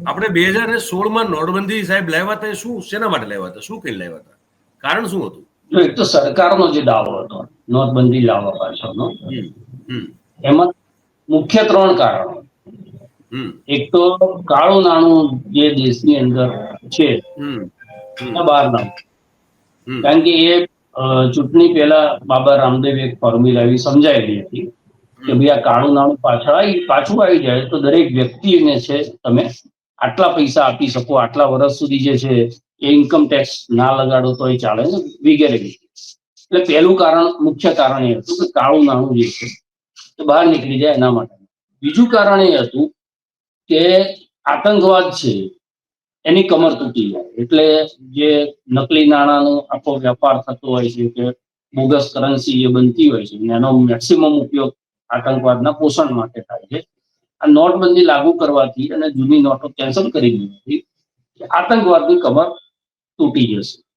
આપણે 2016માં નોટબંધી સાહેબ લાવ્યા હતા, શું શેના માટે લાવ્યા હતા, શું કઈ લાવ્યા હતા, કારણ શું હતું? એક તો સરકારનો જે દાવો હતો નોટબંધી લાવવા પાછળનો, એમાં મુખ્ય 3 કારણો. એક તો કાળું નાણું જે દેશની અંદર છે બહાર ના, કારણ કે એ ચૂંટણી પહેલા બાબા રામદેવ એક ફોર્મ્યુલા એવી સમજાયેલી હતી કે ભાઈ આ કાળું નાણું પાછું આવી જાય તો દરેક વ્યક્તિને છે તમે આટલા પૈસા આપી શકો, આટલા વર્ષ સુધી જે છે એ ઇન્કમ ટેક્સ ના લગાડો તો એ ચાલે ને, વગેરે. એટલે પહેલું કારણ, મુખ્ય કારણ એ હતું કે કાળું નાણું જે છે એ બહાર નીકળી જાય એના માટે. બીજું કારણ એ હતું કે આતંકવાદ છે એની કમર તૂટી જાય, એટલે જે નકલી નાણાંનો આખો વેપાર થતો હોય છે કે બોગસ કરન્સી જે બનતી હોય છે એનો મેક્સિમમ ઉપયોગ આતંકવાદના પોષણ માટે થાય છે. આ નોટબંધી લાગુ કરવાથી અને જૂની નોટો કેન્સલ કરી દીધી આતંકવાદની કમર તૂટી જશે.